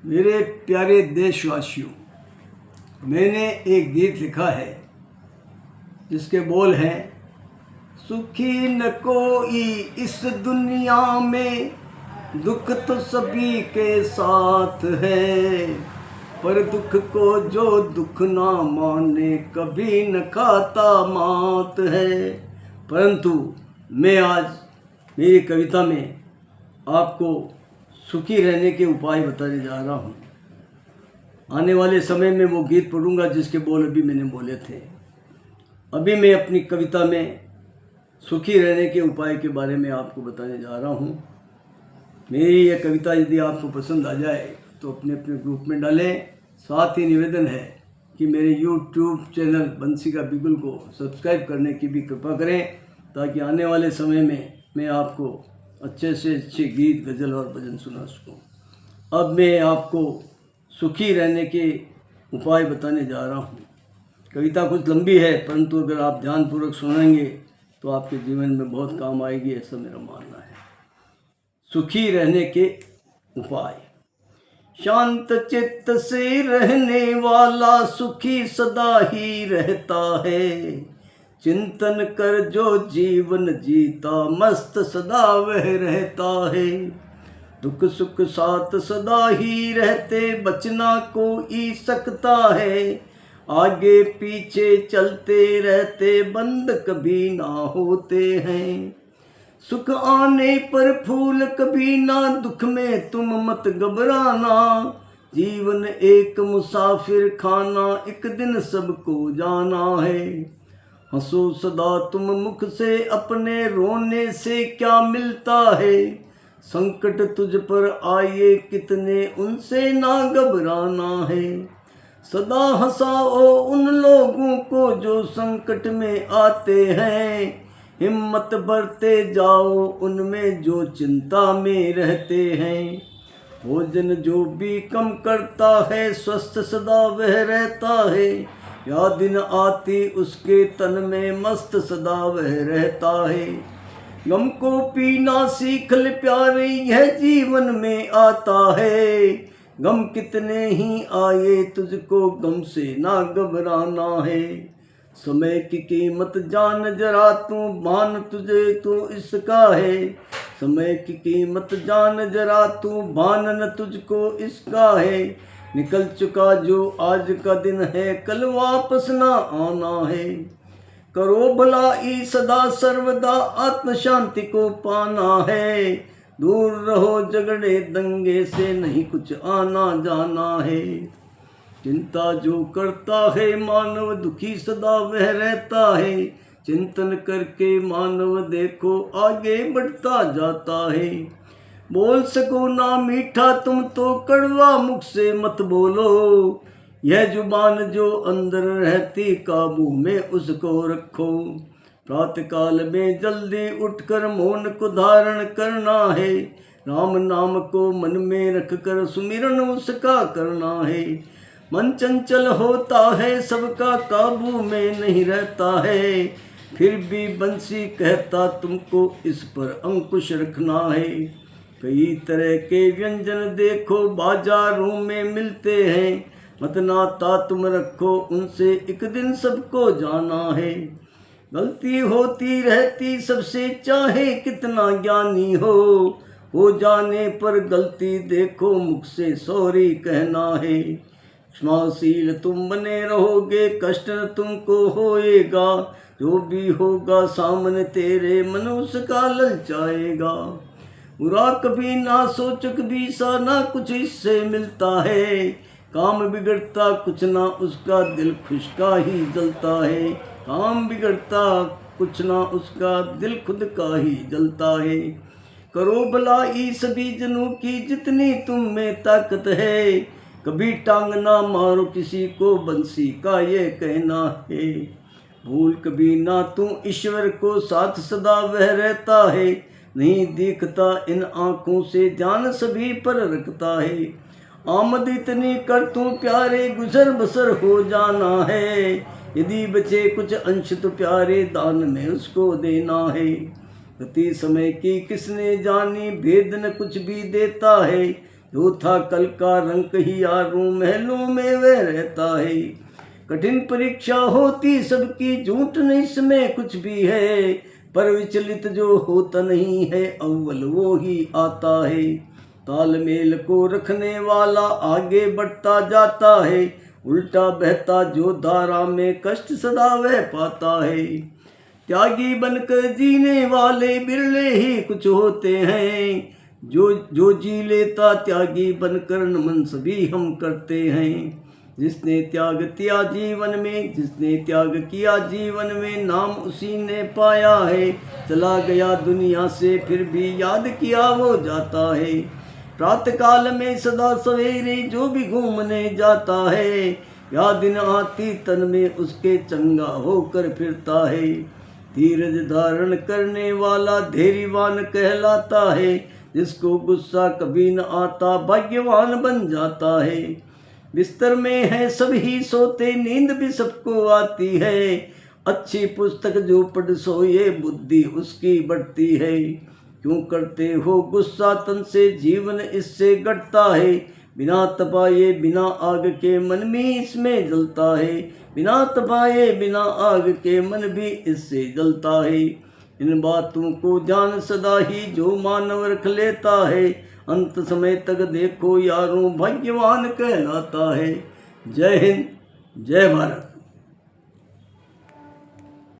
मेरे प्यारे देशवासियों, मैंने एक गीत लिखा है जिसके बोल हैं, सुखी न कोई इस दुनिया में, दुख तो सभी के साथ है, पर दुख को जो दुख ना माने कभी न खाता मात है। परंतु मैं आज मेरी कविता में आपको सुखी रहने के उपाय बताने जा रहा हूँ। आने वाले समय में वो गीत पढ़ूंगा जिसके बोल अभी मैंने बोले थे। अभी मैं अपनी कविता में सुखी रहने के उपाय के बारे में आपको बताने जा रहा हूँ। मेरी यह कविता यदि आपको पसंद आ जाए तो अपने अपने ग्रुप में डालें। साथ ही निवेदन है कि मेरे YouTube चैनल बंसी का बिगुल को सब्सक्राइब करने की भी कृपा करें, ताकि आने वाले समय में मैं आपको अच्छे से अच्छे गीत, गज़ल और भजन सुना सकूं। अब मैं आपको सुखी रहने के उपाय बताने जा रहा हूं। कविता कुछ लंबी है, परंतु अगर आप ध्यानपूर्वक सुनेंगे तो आपके जीवन में बहुत काम आएगी, ऐसा मेरा मानना है। सुखी रहने के उपाय। शांत चित्त से रहने वाला सुखी सदा ही रहता है। चिंतन कर जो जीवन जीता, मस्त सदा वह रहता है। दुख सुख साथ सदा ही रहते, बचना कोई सकता है। आगे पीछे चलते रहते, बंद कभी ना होते हैं। सुख आने पर फूल कभी ना, दुख में तुम मत घबराना। जीवन एक मुसाफिर खाना, एक दिन सबको जाना है। हंसो सदा तुम मुख से अपने, रोने से क्या मिलता है। संकट तुझ पर आए कितने, उनसे ना घबराना है। सदा हंसाओ उन लोगों को जो संकट में आते हैं। हिम्मत बढ़ते जाओ उनमें जो चिंता में रहते हैं। भोजन जो भी कम करता है, स्वस्थ सदा वह रहता है। या दिन आती उसके तन में, मस्त सदा वह रहता है। गम को पीना सीख ले प्यारे, यह जीवन में आता है। गम कितने ही आए तुझको, गम से ना घबराना है। समय की कीमत जान जरा तू, भान तुझे तो इसका है। समय की कीमत जान जरा तू, भान न तुझको इसका है। निकल चुका जो आज का दिन है, कल वापस ना आना है। करो भलाई सदा सर्वदा, आत्म शांति को पाना है। दूर रहो झगड़े दंगे से, नहीं कुछ आना जाना है। चिंता जो करता है मानव, दुखी सदा वह रहता है। चिंतन करके मानव देखो, आगे बढ़ता जाता है। बोल सको ना मीठा तुम तो, कड़वा मुख से मत बोलो। यह जुबान जो अंदर रहती, काबू में उसको रखो। प्रातः काल में जल्दी उठकर मौन को धारण करना है। राम नाम को मन में रखकर सुमिरन उसका करना है। मन चंचल होता है सबका, काबू में नहीं रहता है। फिर भी बंसी कहता तुमको, इस पर अंकुश रखना है। कई तरह के व्यंजन देखो बाजारों में मिलते हैं। मत नाता तुम रखो उनसे, एक दिन सबको जाना है। गलती होती रहती सबसे, चाहे कितना ज्ञानी हो जाने पर गलती देखो, मुख से सॉरी कहना है। क्षमाशील तुम बने रहोगे, कष्ट तुमको होएगा। जो भी होगा सामने तेरे, मन उसका ललचाएगा। बुरा कभी ना सोच कभी सा, ना कुछ इससे मिलता है। काम बिगड़ता कुछ ना उसका, दिल खुश का ही जलता है। काम बिगड़ता कुछ ना उसका, दिल खुद का ही जलता है। करो भलाई सभी जनों की, जितनी तुम में ताकत है। कभी टांग ना मारो किसी को, बंसी का ये कहना है। भूल कभी ना तू ईश्वर को, साथ सदा वह रहता है। नहीं दिखता इन आँखों से, ध्यान सभी पर रखता है। आमद इतनी कर तू प्यारे, गुजर बसर हो जाना है। यदि बचे कुछ अंश तो प्यारे, दान में उसको देना है। गति समय की किसने जानी, भेद न कुछ भी देता है। जो था कल का रंग ही यारों महलों में वह रहता है। कठिन परीक्षा होती सबकी, झूठ नहीं इसमें कुछ भी है, पर विचलित जो होता नहीं है अव्वल वो ही आता है। तालमेल को रखने वाला आगे बढ़ता जाता है, उल्टा बहता जो धारा में कष्ट सदा वह पाता है। त्यागी बनकर जीने वाले बिरले ही कुछ होते हैं, जो जी लेता त्यागी बनकर नमन सभी हम करते हैं। जिसने त्याग किया जीवन में, जिसने त्याग किया जीवन में, नाम उसी ने पाया है। चला गया दुनिया से फिर भी याद किया वो जाता है। प्रातः काल में सदा सवेरे जो भी घूमने जाता है, या दिन आती तन में उसके चंगा होकर फिरता है। धीरज धारण करने वाला धैर्यवान कहलाता है, जिसको गुस्सा कभी न आता भाग्यवान बन जाता है। बिस्तर में है सभी सोते, नींद भी सबको आती है, अच्छी पुस्तक जो पढ़ सोए बुद्धि उसकी बढ़ती है। क्यों करते हो गुस्सा तन से, जीवन इससे घटता है। बिना तपाए बिना आग के मन भी इसमें जलता है, बिना तपाए बिना आग के मन भी इससे जलता है। इन बातों को जान सदा ही जो मानव रख लेता है, अंत समय तक देखो यारों भाग्यवान कहलाता है। जय हिंद, जय भारत।